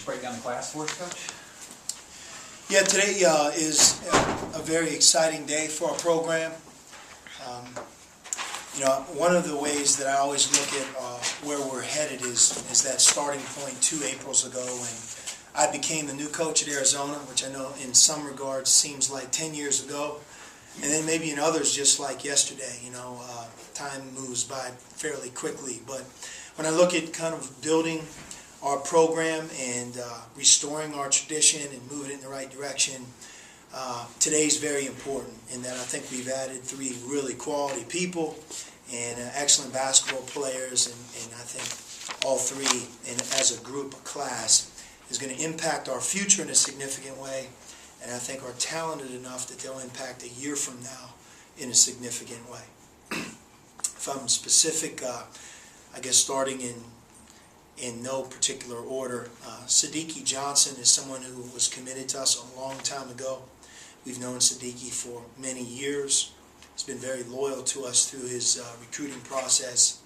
break down the class for us, Coach? Yeah, today is a very exciting day for our program. One of the ways that I always look at where we're headed is that starting point 2 Aprils ago when I became the new coach at Arizona, which I know in some regards seems like 10 years ago, and then maybe in others just like yesterday. Time moves by fairly quickly, but when I look at kind of building our program and restoring our tradition and moving it in the right direction, today's very important in that I think we've added 3 really quality people and excellent basketball players, and I think all 3 as a group, a class, is going to impact our future in a significant way, and I think are talented enough that they'll impact a year from now in a significant way. If I'm specific, I guess starting in no particular order, Sadiki Johnson is someone who was committed to us a long time ago. We've known Sadiki for many years. He's been very loyal to us through his recruiting process.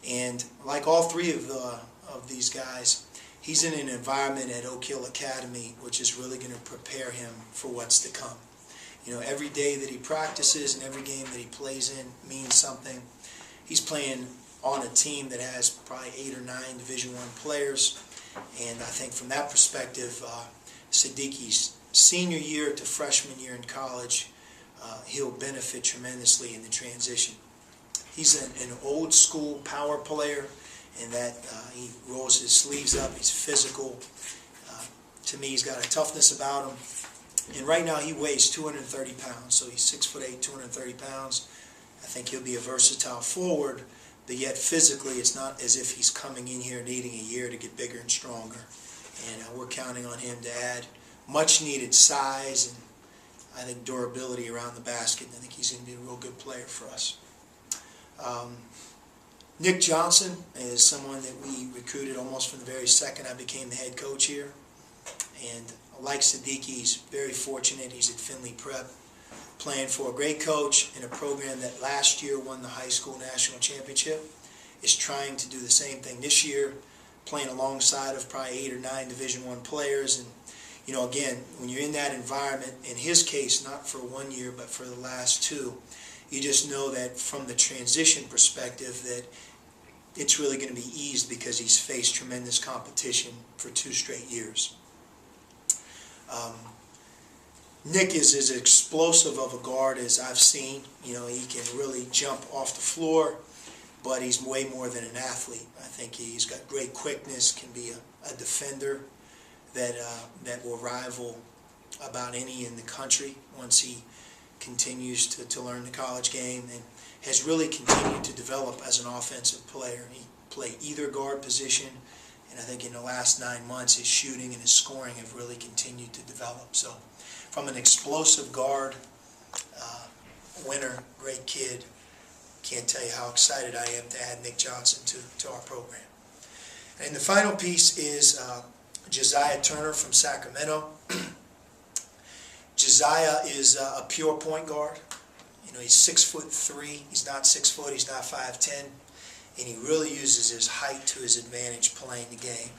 And like all 3 of these guys, he's in an environment at Oak Hill Academy which is really going to prepare him for what's to come. Every day that he practices and every game that he plays in means something. He's playing on a team that has probably 8 or 9 Division I players, and I think from that perspective, Sadiqi's senior year to freshman year in college, he'll benefit tremendously in the transition. He's an old school power player in that he rolls his sleeves up, he's physical. To me, he's got a toughness about him, and right now he weighs 230 pounds, so he's 6'8", 230 pounds. I think he'll be a versatile forward, but yet physically it's not as if he's coming in here needing a year to get bigger and stronger. And we're counting on him to add much needed size and I think durability around the basket, and I think he's going to be a real good player for us. Nick Johnson is someone that we recruited almost from the very second I became the head coach here. And like Sadiki, he's very fortunate. He's at Findlay Prep, playing for a great coach in a program that last year won the high school national championship, is trying to do the same thing this year, playing alongside of probably 8 or 9 Division I players. And again, when you're in that environment, in his case, not for 1 year, but for the last 2, you just know that from the transition perspective that it's really going to be eased because he's faced tremendous competition for 2 straight years. Nick is as explosive of a guard as I've seen. He can really jump off the floor, but he's way more than an athlete. I think he's got great quickness, can be a defender that will rival about any in the country once he continues to learn the college game, and has really continued to develop as an offensive player. He played either guard position, and I think in the last 9 months his shooting and his scoring have really continued to develop. So from an explosive guard, winner, great kid, can't tell you how excited I am to add Nick Johnson to our program. And the final piece is Josiah Turner from Sacramento. Josiah is a pure point guard. He's 6'3". He's not 6 foot. He's not 5'10", and he really uses his height to his advantage playing the game.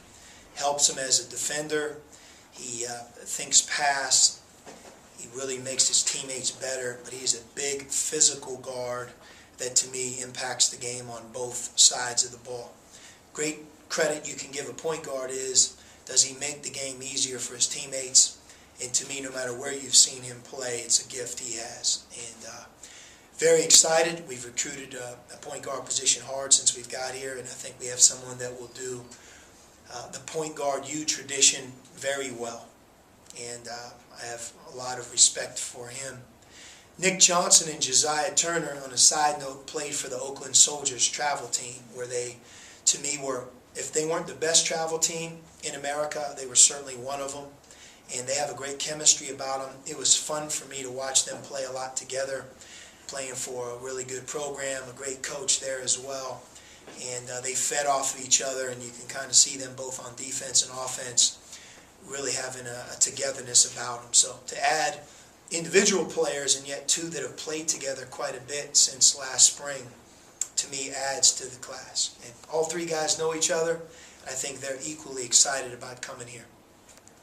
Helps him as a defender. He thinks pass. He really makes his teammates better, but he's a big physical guard that to me impacts the game on both sides of the ball. Great credit you can give a point guard is, does he make the game easier for his teammates? And to me, no matter where you've seen him play, it's a gift he has. And very excited. We've recruited a point guard position hard since we've got here, and I think we have someone that will do the point guard U tradition very well. And I have a lot of respect for him. Nick Johnson and Josiah Turner, on a side note, played for the Oakland Soldiers travel team, where they, to me, were, if they weren't the best travel team in America, they were certainly one of them. And they have a great chemistry about them. It was fun for me to watch them play a lot together, playing for a really good program, a great coach there as well. And they fed off of each other, and you can kind of see them both on defense and offense really having a togetherness about them. So to add individual players, and yet 2 that have played together quite a bit since last spring, to me adds to the class. And all 3 guys know each other. I think they're equally excited about coming here.